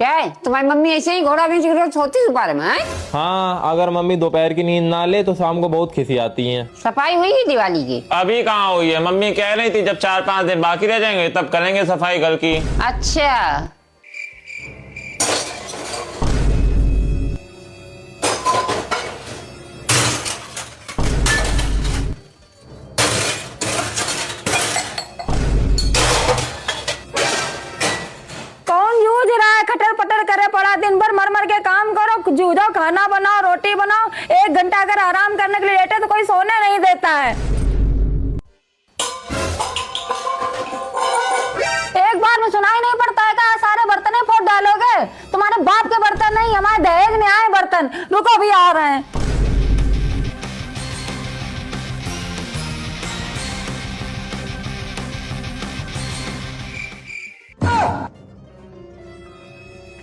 क्या है तुम्हारी मम्मी ऐसे ही घोड़ा खींच के सोती दोपहर में है? हाँ, अगर मम्मी दोपहर की नींद ना ले तो शाम को बहुत खिसी आती हैं। सफाई हुई है दिवाली की? अभी कहाँ हुई है, मम्मी कह रही थी जब 4-5 दिन बाकी रह जाएंगे तब करेंगे सफाई घर की। अच्छा खटर पटर करे पड़ा, दिन भर मर मर के काम करो, जूझो, खाना बनाओ, रोटी बनाओ, 1 घंटा अगर आराम करने के लिए लेटे तो कोई सोने नहीं देता है। एक बार में सुनाई नहीं पड़ता है क्या? सारे बर्तन फोड़ डालोगे? तुम्हारे बाप के बर्तन नहीं, हमारे दहेज में आए बर्तन। रुको, भी आ रहे हैं।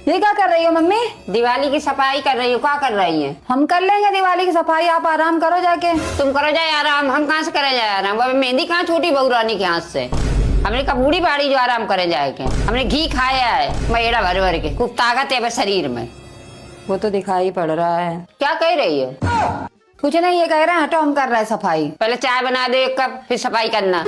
ये क्या कर रही हो मम्मी? दिवाली की सफाई कर रही हो। क्या कर रही है? हम कर लेंगे दिवाली की सफाई, आप आराम करो जाके। तुम करो जाए आराम, हम कहाँ से करे जाए आराम? वो मेहंदी कहाँ छूटी बहू रानी के हाथ से? हमने कबूड़ी बाड़ी जो आराम करे जाए के, हमने घी खाया है मेड़ा भर भर के, खूब ताकत है शरीर में। वो तो दिखाई पड़ रहा है। क्या कह रही हो? कुछ नहीं, ये कह रहे हैं हटो, हम कर रहे हैं सफाई। पहले चाय बना दो 1 कप, फिर सफाई करना।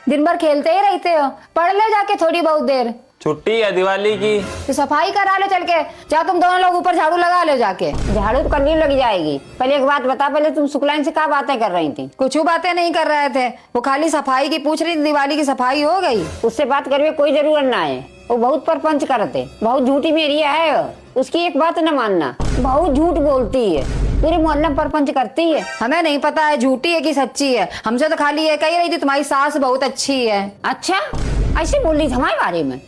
दिन भर खेलते ही रहते हो, पढ़ ले जाके थोड़ी बहुत देर। छुट्टी है दिवाली की तो सफाई करा लो चल के। जा तुम दोनों लोग ऊपर झाड़ू लगा लो जाके। झाड़ू तो करनी लग जाएगी। पहले एक बात बता, पहले तुम शुक्लाइन से क्या बातें कर रही थी? कुछ बातें नहीं कर रहे थे, वो खाली सफाई की पूछ रही थी। दिवाली की सफाई हो गई? उससे बात करने कोई जरूरत ना है। वो बहुत परपंच करते, बहुत झूठी मेरिया है। उसकी एक बात न मानना, बहुत झूठ बोलती है, पूरे मोहल्ले में परपंच करती है। हमें नहीं पता है झूठी है कि सच्ची है। हमसे तो खाली ये कही रही थी तुम्हारी सास बहुत अच्छी है। अच्छा, ऐसे बोल रही थी हमारे बारे में?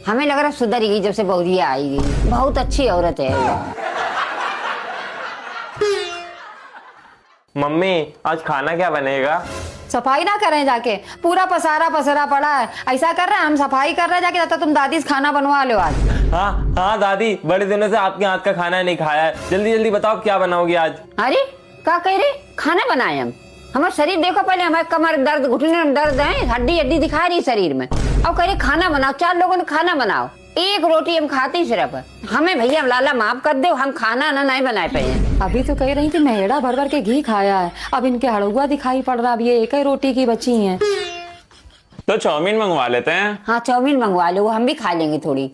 हमें लग रहा सुधरेगी जब से बहुरिया आएगी। बहुत अच्छी औरत है। मम्मी आज खाना क्या बनेगा? सफाई ना करें जाके? पूरा पसारा पसरा पड़ा है। ऐसा कर रहे हैं, हम सफाई कर रहे हैं जाके, तब तुम दादी से खाना बनवा लो आज। हाँ हाँ दादी, बड़े दिनों से आपके हाथ का खाना नहीं खाया है। जल्दी जल्दी बताओ क्या बनाओगी आज? अरे क्या कह रहे? खाना बनाए हम? हमारा शरीर देखो पहले, हमारे कमर दर्द, घुटने में दर्द है, हड्डी हड्डी दिखा रही शरीर में। अब कह रहे खाना बनाओ, 4 लोगों ने खाना बनाओ। 1 रोटी हम खाती सिर्फ। हमें भैया लाला माफ कर दो, हम खाना ना नहीं बनाए पाए। अभी तो कह रही थी मेड़ा भर भर के घी खाया है, अब इनके हड़ुआ दिखाई पड़ रहा। अब ये 1 ही रोटी की बची है। तो चाउमीन मंगवा लेते हैं। हाँ चाउमीन मंगवा लो, हम भी खा लेंगे थोड़ी।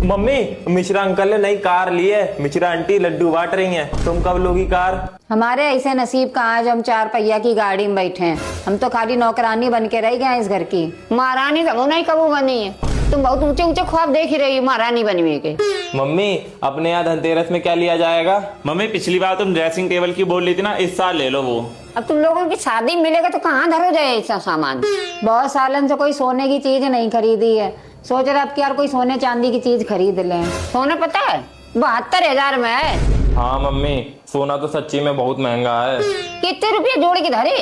मम्मी, मिश्रा अंकल ने नई कार ली है। मिश्रा आंटी लड्डू बांट रही हैं। तुम कब लोगी कार? हमारे ऐसे नसीब कहाँ आज हम 4 पहिया की गाड़ी में बैठे हैं। हम तो खाली नौकरानी बन के रह गए हैं इस घर की। महारानी तो नहीं कबू बनी है। तुम बहुत ऊंचे ऊंचे ख्वाब देख ही रही हो महारानी बनने के। मम्मी, अपने यहाँ धनतेरस में क्या लिया जाएगा? मम्मी पिछली बार तुम ड्रेसिंग टेबल की बोल रही थी ना, इस साल ले लो वो। अब तुम लोगों की शादी मिलेगा तो कहाँ धरो जाए ऐसा सामान? बहुत सालन से कोई सोने की चीज नहीं खरीदी है। सोच रहे अब कि यार कोई सोने चांदी की चीज खरीद लें। सोना पता है 72,000 में है। हाँ मम्मी, सोना तो सच्ची में बहुत महंगा है। कितने रुपये जोड़ के धरे?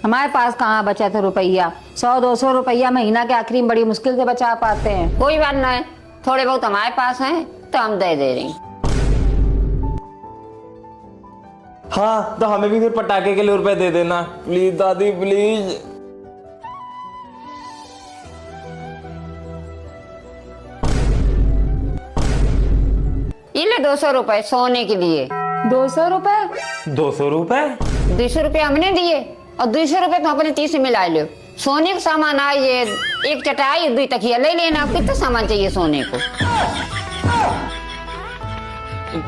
हमारे पास कहाँ बचा था रुपया? 100-200 रुपया महीना के आखिरी में बड़ी मुश्किल से बचा पाते हैं। कोई बात ना है, थोड़े बहुत हमारे पास हैं तो हम दे दे रही। हाँ तो हमें भी फिर पटाखे के लिए रुपए दे देना प्लीज दादी, प्लीज। ये ले 200 रुपए सोने के लिए। 200 रुपए? 200 रुपए? 200 रुपए हमने दिए और 200 रुपए तो अपने 30 मिला लो। सोने का सामान आए, ये 1 चटाई 2 तकिया ले लेना। कितना सामान चाहिए सोने को?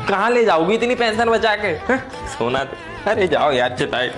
कहाँ ले जाओगी इतनी पेंशन बचा के? सोना तो, अरे जाओ यार चटाई।